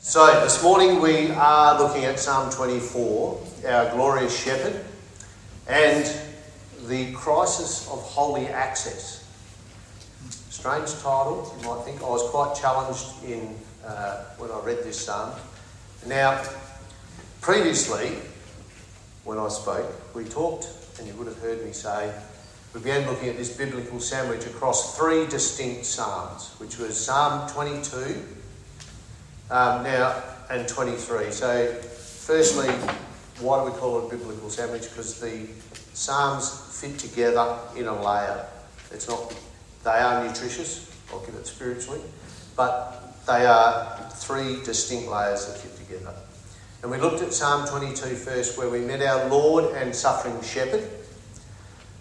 So this morning we are looking at Psalm 24, our glorious shepherd, and the crisis of holy access. Strange title, you might think. I was quite challenged when I read this psalm. Now, previously, when I spoke, we talked, and you would have heard me say, we began looking at this biblical sandwich across three distinct psalms, which was Psalm 22, and 23. So, firstly, why do we call it a biblical sandwich? Because the psalms fit together in a layer. They are nutritious, I'll give it spiritually, but they are three distinct layers that fit together. And we looked at Psalm 22 first, where we met our Lord and suffering shepherd.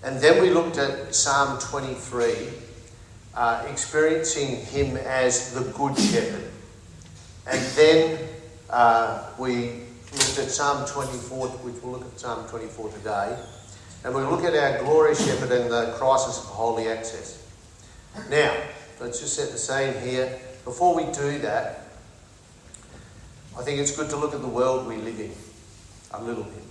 And then we looked at Psalm 23, experiencing him as the good shepherd. And then we looked at Psalm 24, which we'll look at Psalm 24 today. And we'll look at our glorious shepherd and the crisis of holy access. Now, let's just set the scene here. Before we do that, I think it's good to look at the world we live in a little bit.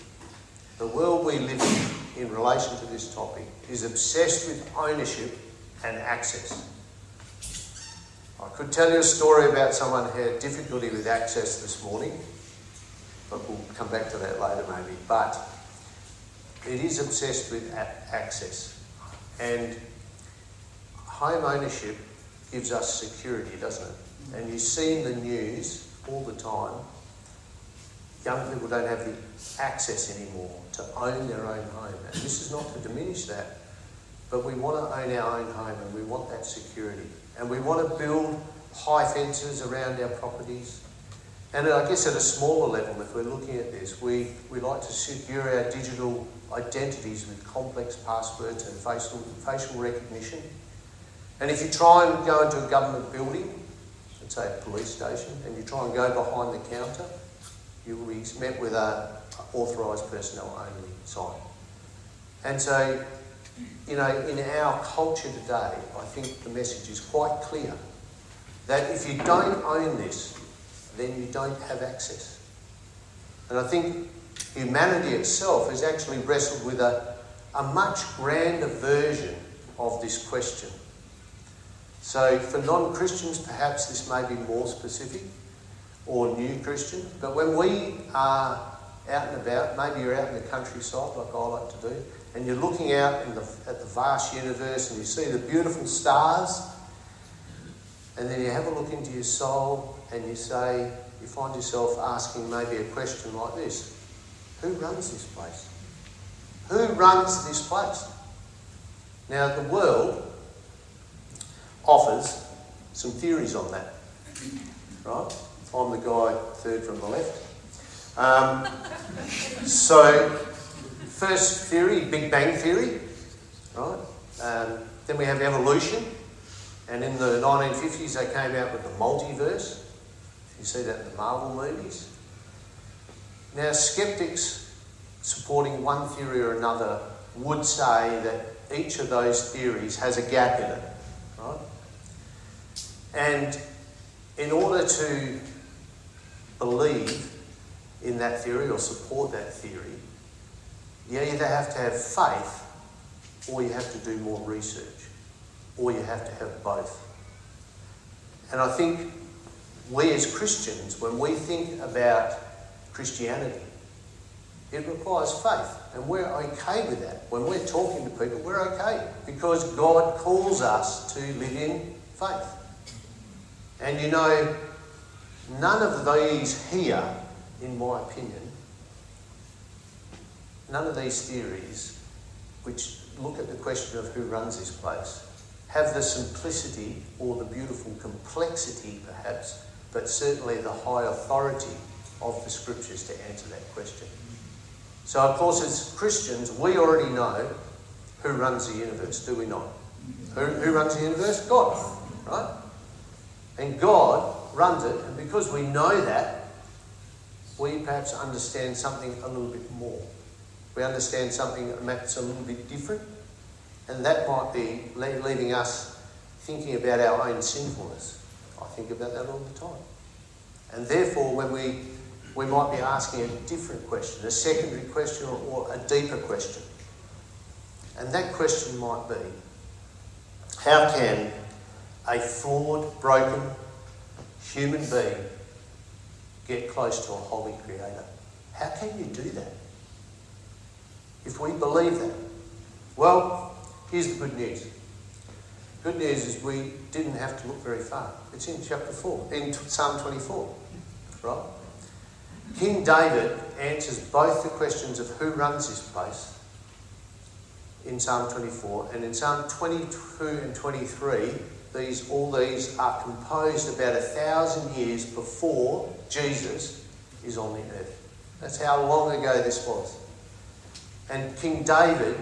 The world we live in relation to this topic is obsessed with ownership and access. I could tell you a story about someone who had difficulty with access this morning, but we'll come back to that later maybe. But it is obsessed with access. And home ownership gives us security, doesn't it? And you see in the news all the time, young people don't have the access anymore to own their own home. And this is not to diminish that, but we want to own our own home and we want that security. And we want to build high fences around our properties. And I guess at a smaller level, if we're looking at this, we like to secure our digital identities with complex passwords and facial recognition. And if you try and go into a government building, let's say a police station, and you try and go behind the counter, you will be met with a authorised personnel only sign. And so, in our culture today, I think the message is quite clear that if you don't own this, then you don't have access. And I think humanity itself has actually wrestled with a much grander version of this question. So for non-Christians, perhaps this may be more specific, or new Christians, but when we are out and about, maybe you're out in the countryside like I like to do, and you're looking out at the vast universe and you see the beautiful stars, and then you have a look into your soul and you find yourself asking maybe a question like this: who runs this place? Who runs this place? Now, the world offers some theories on that, right? I'm the guy third from the left. So, first theory, Big Bang Theory, right? Then we have evolution, and in the 1950s they came out with the multiverse. You see that in the Marvel movies. Now, skeptics supporting one theory or another would say that each of those theories has a gap in it, right? And in order to believe in that theory or support that theory, you either have to have faith or you have to do more research, or you have to have both. And I think we as Christians, when we think about Christianity, it requires faith, and we're okay with that. When we're talking to people, we're okay, because God calls us to live in faith. And none of these here, in my opinion, none of these theories which look at the question of who runs this place have the simplicity or the beautiful complexity, perhaps, but certainly the high authority of the scriptures to answer that question. So, of course, as Christians, we already know who runs the universe, do we not? Who runs the universe? God, right? And God runs it, and because we know that, we perhaps understand something a little bit more. We understand something that's a little bit different, and that might be leaving us thinking about our own sinfulness. I think about that all the time. And therefore, when we might be asking a different question, a secondary question or a deeper question. And that question might be, how can a flawed, broken human being get close to a holy Creator? How can you do that? If we believe that. Well, here's the good news. Good news is we didn't have to look very far. It's in chapter 4, in Psalm 24, right? King David answers both the questions of who runs this place in Psalm 24, and in Psalm 22 and 23, all these are composed about 1,000 years before Jesus is on the earth. That's how long ago this was. And King David,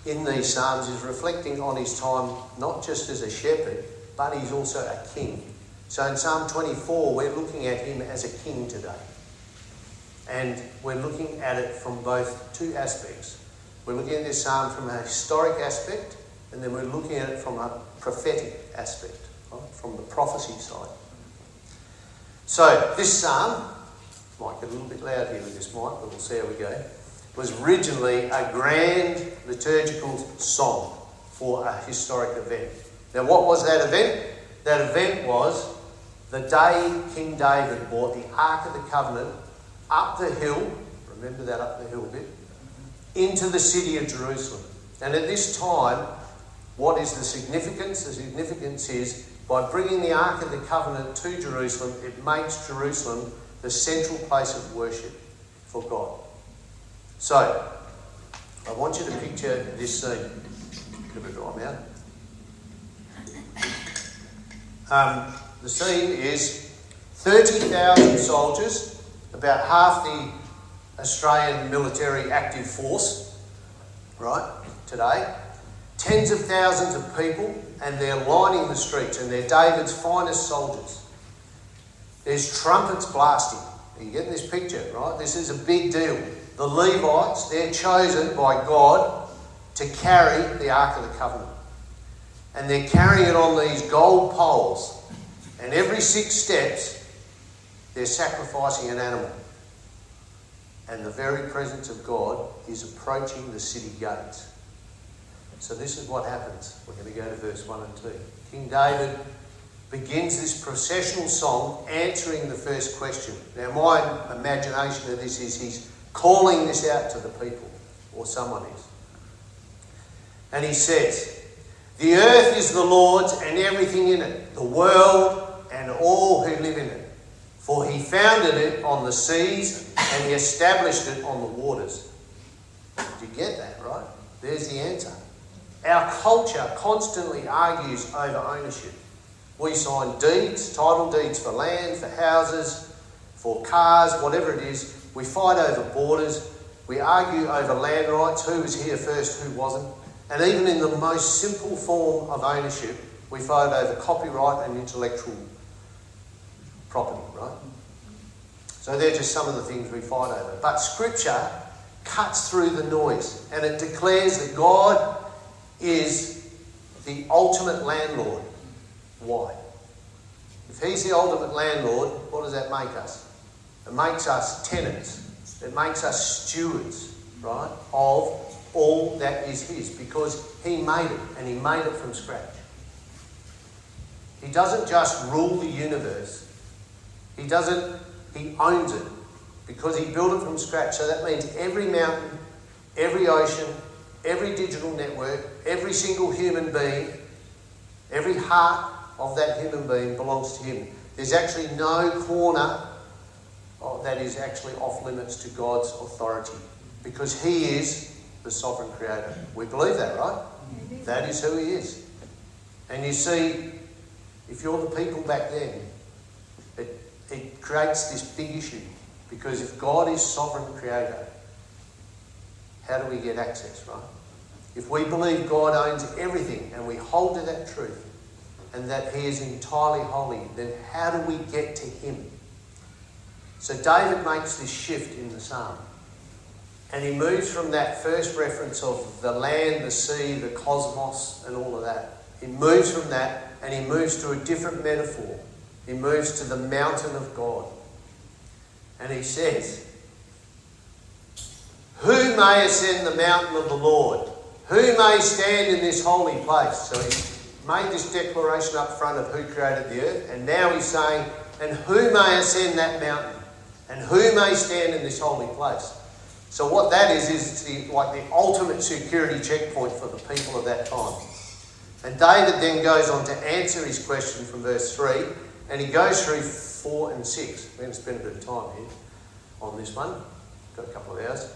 in these Psalms, is reflecting on his time not just as a shepherd, but he's also a king. So in Psalm 24, we're looking at him as a king today. And we're looking at it from both two aspects. We're looking at this psalm from a historic aspect, and then we're looking at it from a prophetic aspect, right? From the prophecy side. So this psalm, might get a little bit loud here with this mic, but we'll see how we go, was originally a grand liturgical song for a historic event. Now what was that event? That event was the day King David brought the Ark of the Covenant up the hill, remember that up the hill bit, into the city of Jerusalem. And at this time, what is the significance? The significance is by bringing the Ark of the Covenant to Jerusalem, it makes Jerusalem the central place of worship for God. So, I want you to picture this scene. Give it a dry mouth. The scene is 30,000 soldiers, about half the Australian military active force, right, today. Tens of thousands of people, and they're lining the streets, and they're David's finest soldiers. There's trumpets blasting. Are you getting this picture, right? This is a big deal. The Levites, they're chosen by God to carry the Ark of the Covenant. And they're carrying it on these gold poles. And every 6 steps, they're sacrificing an animal. And the very presence of God is approaching the city gates. So this is what happens. We're going to go to verse 1 and 2. King David begins this processional song answering the first question. Now my imagination of this is he's calling this out to the people, or someone is. And he says, "The earth is the Lord's and everything in it, the world and all who live in it. For he founded it on the seas and he established it on the waters." Did you get that, right? There's the answer. Our culture constantly argues over ownership. We sign deeds, title deeds for land, for houses, for cars, whatever it is. We fight over borders. We argue over land rights, who was here first, who wasn't. And even in the most simple form of ownership, we fight over copyright and intellectual property, right? So they're just some of the things we fight over. But Scripture cuts through the noise, and it declares that God is the ultimate landlord. Why? If he's the ultimate landlord, what does that make us? It makes us tenants. It makes us stewards, right, of all that is his, because he made it, and he made it from scratch. He doesn't just rule the universe. He owns it, because he built it from scratch. So that means every mountain, every ocean, every digital network, every single human being, every heart of that human being belongs to him. There's actually no corner that is actually off limits to God's authority, because he is the sovereign creator. We believe that, right? That is who he is. And you see, if you're the people back then, it creates this big issue, because if God is sovereign creator, how do we get access, right? If we believe God owns everything and we hold to that truth and that he is entirely holy, then how do we get to him? So David makes this shift in the psalm, and he moves from that first reference of the land, the sea, the cosmos and all of that. He moves from that and he moves to a different metaphor. He moves to the mountain of God. And he says, "Who may ascend the mountain of the Lord? Who may stand in this holy place?" So he made this declaration up front of who created the earth, and now he's saying, "And who may ascend that mountain? And who may stand in this holy place?" So what that is it's like the ultimate security checkpoint for the people of that time. And David then goes on to answer his question from verse 3, and he goes through 4 and 6. We're going to spend a bit of time here on this one. Got a couple of hours.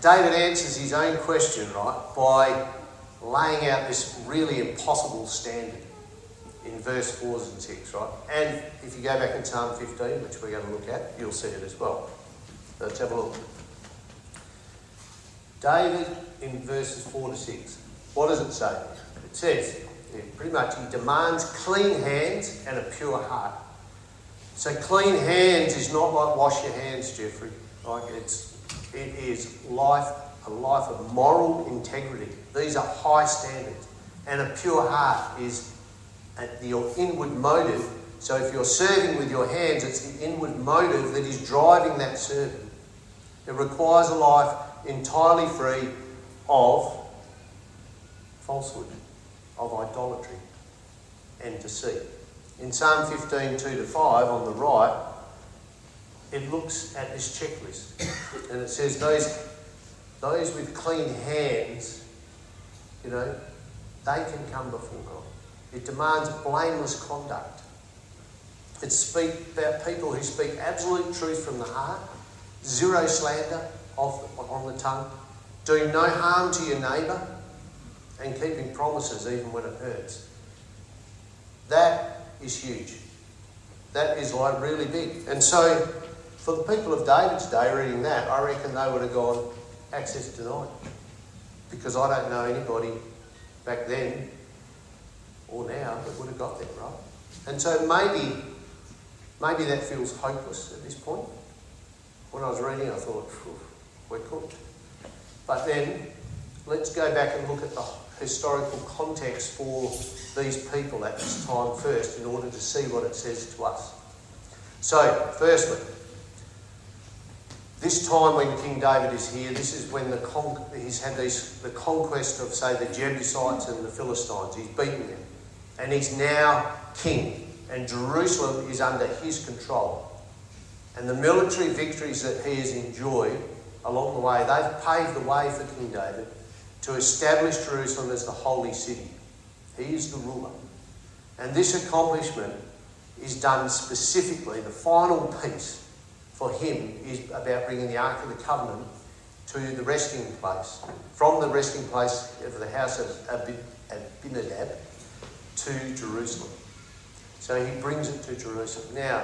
David answers his own question, right, by laying out this really impossible standard in verse 4 and 6, right? And if you go back in Psalm 15, which we're going to look at, you'll see it as well. So let's have a look. David, in verses 4 to 6, what does it say? It says, pretty much, he demands clean hands and a pure heart. So clean hands is not like wash your hands, Jeffrey. Like it is a life of moral integrity. These are high standards. And a pure heart is your inward motive. So if you're serving with your hands, it's the inward motive that is driving that serving. It requires a life entirely free of falsehood, of idolatry and deceit. In Psalm 15, 2-5, on the right, it looks at this checklist. And it says those with clean hands, they can come before God. It demands blameless conduct. It speaks about people who speak absolute truth from the heart, zero slander on the tongue, doing no harm to your neighbour, and keeping promises even when it hurts. That is huge. That is like really big. And so, for the people of David's day reading that, I reckon they would have gone, access denied. Because I don't know anybody back then or now that would have got that, right? And so maybe that feels hopeless at this point. When I was reading, I thought, we're cooked. But then, let's go back and look at the historical context for these people at this time first in order to see what it says to us. So, firstly, this time when King David is here, this is when he's had the conquest of, say, the Jebusites and the Philistines. He's beaten them. And he's now king. And Jerusalem is under his control. And the military victories that he has enjoyed along the way, they've paved the way for King David to establish Jerusalem as the holy city. He is the ruler. And this accomplishment is done specifically, the final piece for him is about bringing the Ark of the Covenant to the resting place, from the resting place of the house of Abinadab to Jerusalem. So he brings it to Jerusalem. Now,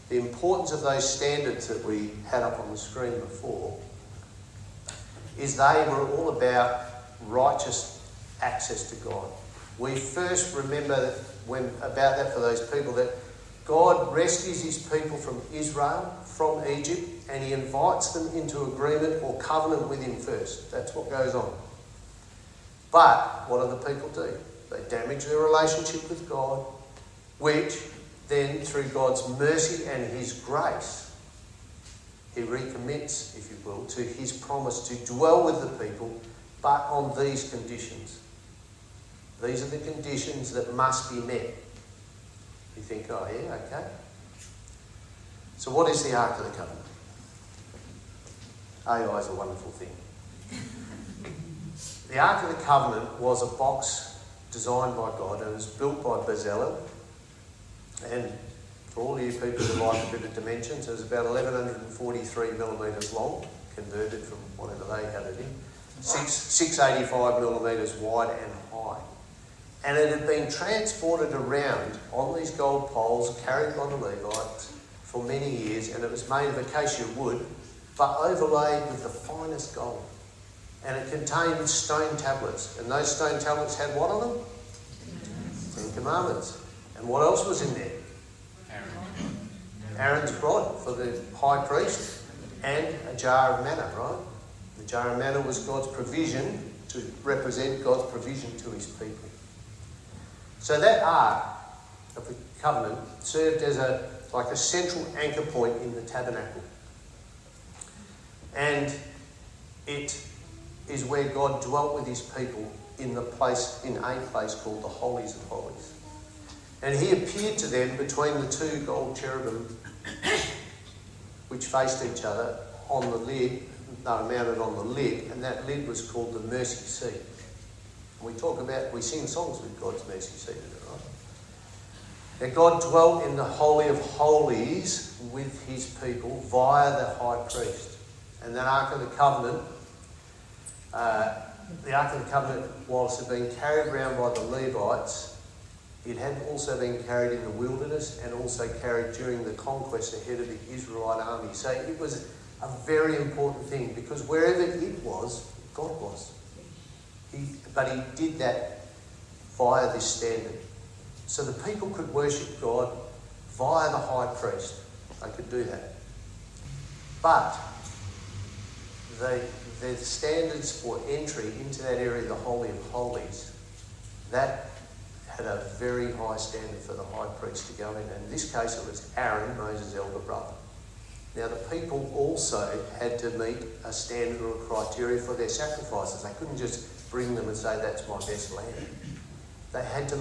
the importance of those standards that we had up on the screen before is they were all about righteous access to God. We first remember about that for those people, that God rescues his people from Israel, from Egypt, and he invites them into agreement or covenant with him first. That's what goes on. But what do the people do? They damage their relationship with God, which then, through God's mercy and his grace, he recommits, if you will, to his promise to dwell with the people, but on these conditions. These are the conditions that must be met. You think, oh yeah, okay. So what is the Ark of the Covenant? AI is a wonderful thing. The Ark of the Covenant was a box designed by God, and it was built by Bezalel. And for all you people who like a bit of dimensions, it was about 1143 millimetres long, converted from whatever they had it in, 685 millimetres wide and high. And it had been transported around on these gold poles, carried by the Levites for many years, and it was made of acacia wood, but overlaid with the finest gold. And it contained stone tablets, and those stone tablets had what on them? 10 Commandments. And what else was in there? Aaron's rod for the high priest, and a jar of manna, right? The jar of manna was God's provision, to represent God's provision to his people. So that ark, covenant served as like a central anchor point in the tabernacle. And it is where God dwelt with his people in a place called the Holies of Holies. And he appeared to them between the two gold cherubim which faced each other on the lid. They were mounted on the lid, and that lid was called the mercy seat. We sing songs with God's mercy seat in it, right? Now God dwelt in the Holy of Holies with his people via the high priest. And that Ark of the Covenant, whilst it had been carried around by the Levites, it had also been carried in the wilderness and also carried during the conquest ahead of the Israelite army. So it was a very important thing, because wherever it was, God was. But he did that via this standard. So the people could worship God via the high priest. They could do that. But the standards for entry into that area, the Holy of Holies, that had a very high standard for the high priest to go in. And in this case, it was Aaron, Moses' elder brother. Now, the people also had to meet a standard or a criteria for their sacrifices. They couldn't just bring them and say, that's my best lamb. They had to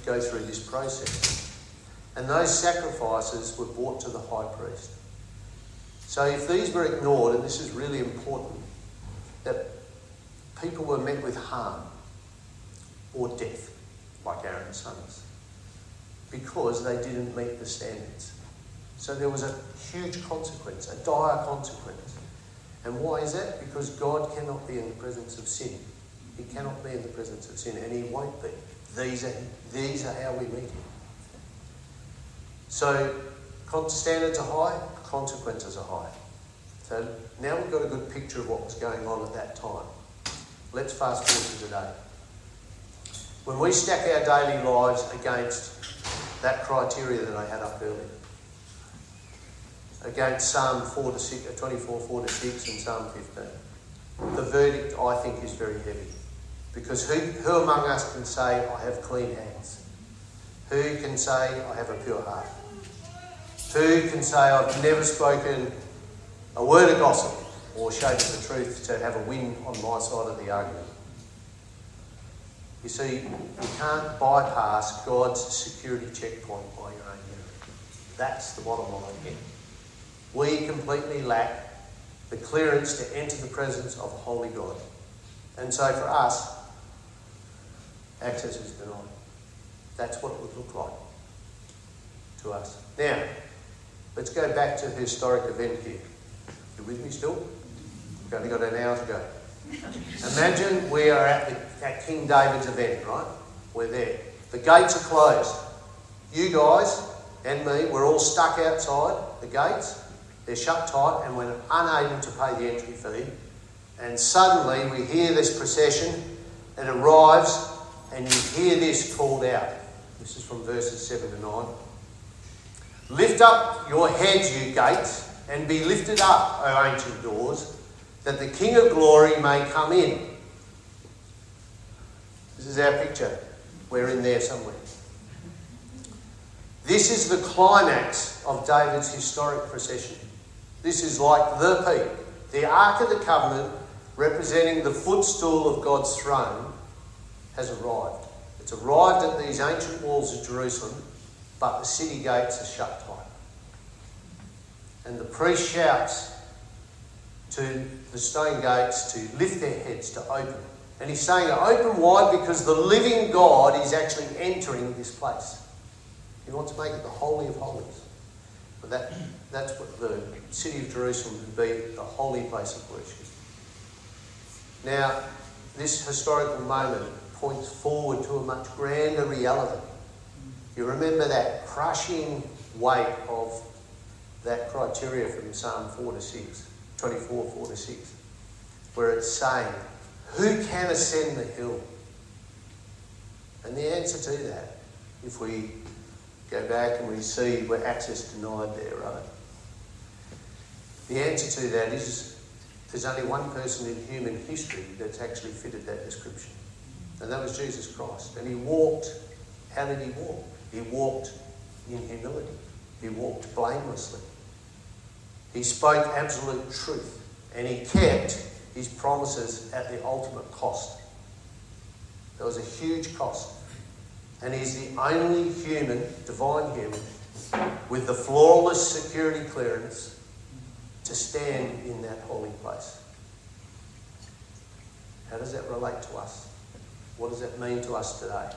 go through this process. And those sacrifices were brought to the high priest. So if these were ignored, and this is really important, that people were met with harm or death, like Aaron's sons, because they didn't meet the standards. So there was a huge consequence, a dire consequence. And why is that? Because God cannot be in the presence of sin. He cannot be in the presence of sin, and he won't be. These are how we meet him. So standards are high, consequences are high. So now we've got a good picture of what was going on at that time. Let's fast forward to today. When we stack our daily lives against that criteria that I had up earlier, against Psalm 24, 4 to 6 and Psalm 15, the verdict, I think, is very heavy. Because who among us can say, I have clean hands? Who can say, I have a pure heart? Who can say, I've never spoken a word of gossip or shaded the truth to have a win on my side of the argument? You see, you can't bypass God's security checkpoint by your own merit. That's the bottom line here. We completely lack the clearance to enter the presence of a holy God. And so for us, access is denied. That's what it would look like to us. Now, let's go back to the historic event here. You with me still? We've only got an hour to go. Imagine we are at King David's event, right? We're there. The gates are closed. You guys and me, we're all stuck outside the gates. They're shut tight and we're unable to pay the entry fee. And suddenly we hear this procession. It arrives and you hear this called out. This is from verses 7 to 9. Lift up your heads, you gates, and be lifted up, O ancient doors, that the King of glory may come in. This is our picture. We're in there somewhere. This is the climax of David's historic procession. This is like the peak. The Ark of the Covenant, representing the footstool of God's throne, has arrived. It's arrived at these ancient walls of Jerusalem, but the city gates are shut tight. And the priest shouts to the stone gates to lift their heads, to open. And he's saying, open wide, because the living God is actually entering this place. He wants to make it the Holy of Holies. But that's what the city of Jerusalem would be, the holy place of worship. Now, this historical moment points forward to a much grander reality. You remember that crushing weight of that criteria from Psalm 4 to 6, 24, 4 to 6, where it's saying, who can ascend the hill? And the answer to that, if we go back and we see where access denied there, right? The answer to that is there's only one person in human history that's actually fitted that description. And that was Jesus Christ. And he walked, how did he walk? He walked in humility. He walked blamelessly. He spoke absolute truth, and he kept his promises at the ultimate cost. There was a huge cost. And he's the only human, divine human, with the flawless security clearance to stand in that holy place. How does that relate to us? What does that mean to us today?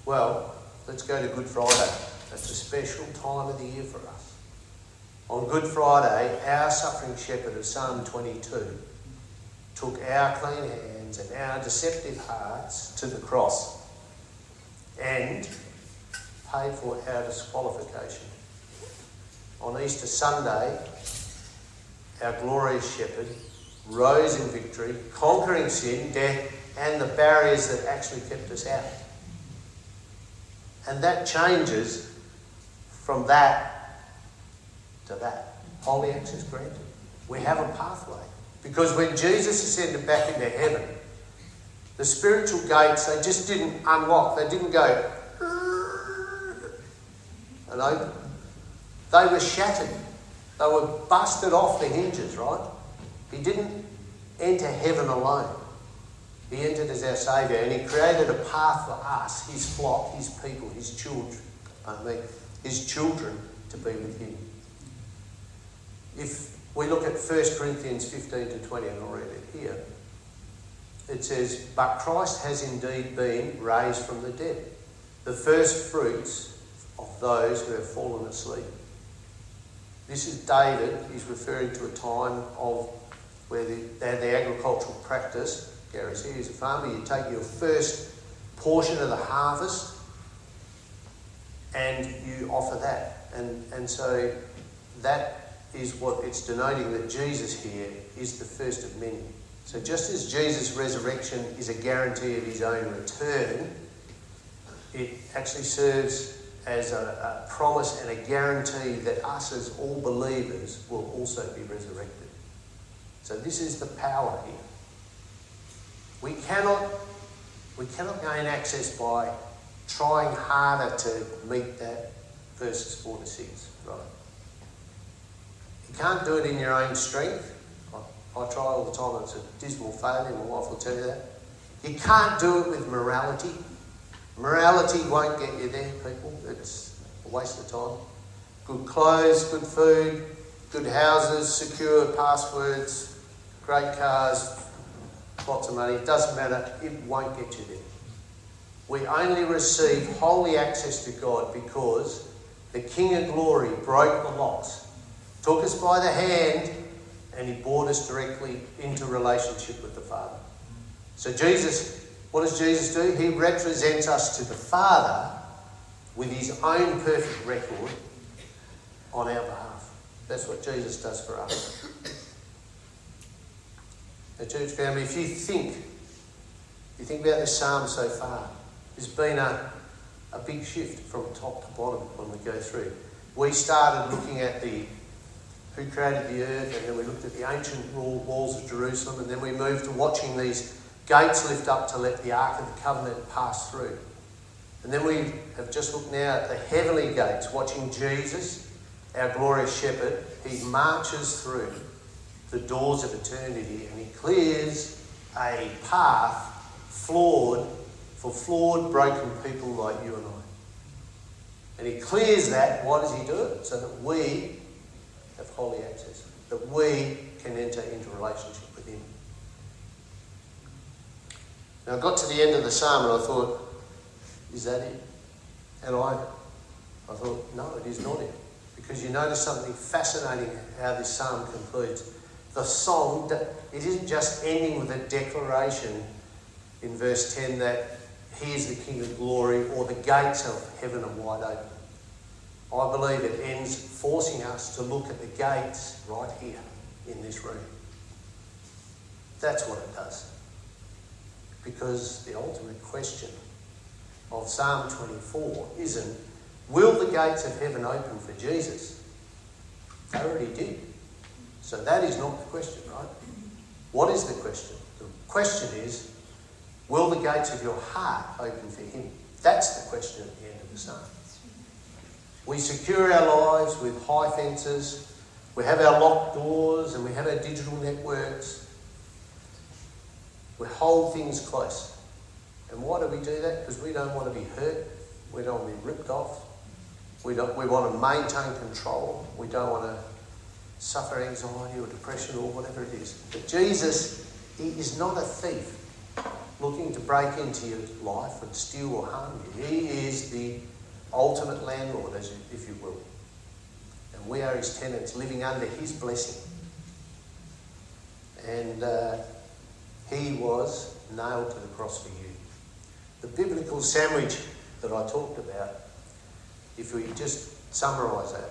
Well, let's go to Good Friday. That's a special time of the year for us. On Good Friday, our suffering shepherd of Psalm 22 took our clean hands and our deceptive hearts to the cross and paid for our disqualification. On Easter Sunday, our glorious shepherd rose in victory, conquering sin, death, and the barriers that actually kept us out. And that changes from that to that. Holy access granted. We have a pathway. Because when Jesus ascended back into heaven, the spiritual gates, they just didn't unlock. They didn't go and open. They were shattered. They were busted off the hinges, right? He didn't enter heaven alone. He entered as our Saviour, and he created a path for us, his flock, his people, his children, his children to be with him. If we look at 1 Corinthians 15 to 20, and I'll read it here, it says, "But Christ has indeed been raised from the dead, the first fruits of those who have fallen asleep." This is David. He's referring to a time of where they had the agricultural practice. Gary's here, he's a farmer. You take your first portion of the harvest and you offer that. And so that is what it's denoting, that Jesus here is the first of many. So just as Jesus' resurrection is a guarantee of his own return, it actually serves as a promise and a guarantee that us as all believers will also be resurrected. So this is the power here. We cannot gain access by trying harder to meet that verses 4 to 6, right? You can't do it in your own strength. I try all the time. It's a dismal failure. My wife will tell you that. You can't do it with morality. Morality won't get you there, people. It's a waste of time. Good clothes, good food, good houses, secure passwords, great cars, lots of money. It doesn't matter. It won't get you there. We only receive holy access to God because the King of Glory broke the locks, took us by the hand, and he brought us directly into relationship with the Father. So Jesus, what does Jesus do? He represents us to the Father with his own perfect record on our behalf. That's what Jesus does for us. Now, church family, if you think about this psalm so far, there's been a big shift from top to bottom when we go through. We started looking at who created the earth, and then we looked at the ancient walls of Jerusalem, and then we moved to watching these gates lift up to let the Ark of the Covenant pass through. And then we have just looked now at the heavenly gates, watching Jesus, our glorious shepherd. He marches through the doors of eternity, and he clears a path for flawed, broken people like you and I. And he clears that. Why does he do it? So that we have holy access, that we can enter into relationship with him. Now I got to the end of the psalm and I thought, is that it? And I thought, no, it is not it. Because you notice something fascinating how this psalm concludes. The song, it isn't just ending with a declaration in verse 10 that he is the King of Glory or the gates of heaven are wide open. I believe it ends forcing us to look at the gates right here in this room. That's what it does. Because the ultimate question of Psalm 24 isn't, will the gates of heaven open for Jesus? They already did. So that is not the question, right? What is the question? The question is, will the gates of your heart open for him? That's the question at the end of the psalm. We secure our lives with high fences. We have our locked doors and we have our digital networks. We hold things close. And why do we do that? Because we don't want to be hurt. We don't want to be ripped off. We want to maintain control. We don't want to suffer anxiety or depression or whatever it is. But Jesus, he is not a thief looking to break into your life and steal or harm you. He is the ultimate landlord, if you will. And we are his tenants living under his blessing. And he was nailed to the cross for you. The biblical sandwich that I talked about, if we just summarise that,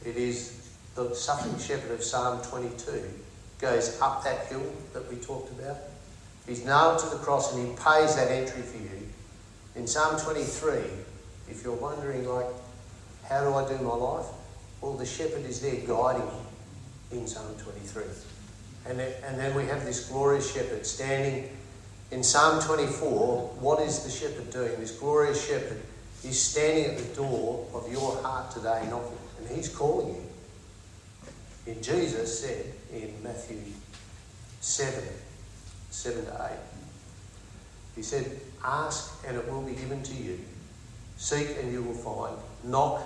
it is the suffering shepherd of Psalm 22 goes up that hill that we talked about. He's nailed to the cross and he pays that entry for you. In Psalm 23, if you're wondering, like, how do I do my life? Well, the shepherd is there guiding you in Psalm 23. And then we have this glorious shepherd standing in Psalm 24. What is the shepherd doing? This glorious shepherd is standing at the door of your heart today knocking. And he's calling you. And Jesus said in Matthew 7 to 8, he said, ask and it will be given to you. Seek and you will find. Knock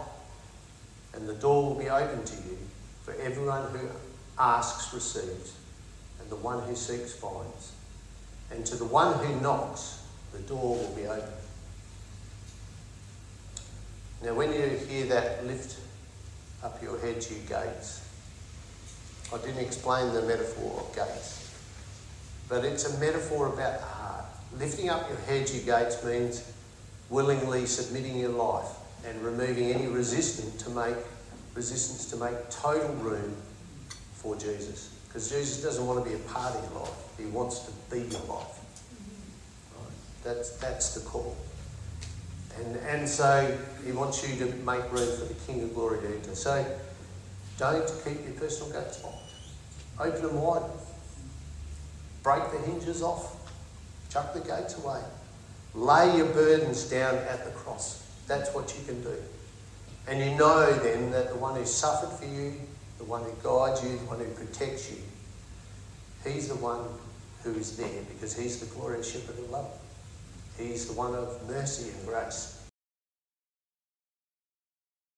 and the door will be open to you. For everyone who asks receives, and the one who seeks finds. And to the one who knocks, the door will be open. Now when you hear that, lift up your heads, you gates. I didn't explain the metaphor of gates, but it's a metaphor about the heart. Lifting up your heads, you gates, means willingly submitting your life and removing any resistance to make total room for Jesus. Because Jesus doesn't want to be a part of your life. He wants to be your life. Right? That's the call. And so he wants you to make room for the King of Glory to enter. So don't keep your personal gates locked. Open them wide. Break the hinges off. Chuck the gates away. Lay your burdens down at the cross. That's what you can do. And you know then that the one who suffered for you, the one who guides you, the one who protects you, he's the one who is there because he's the glorious shepherd of love. He's the one of mercy and grace.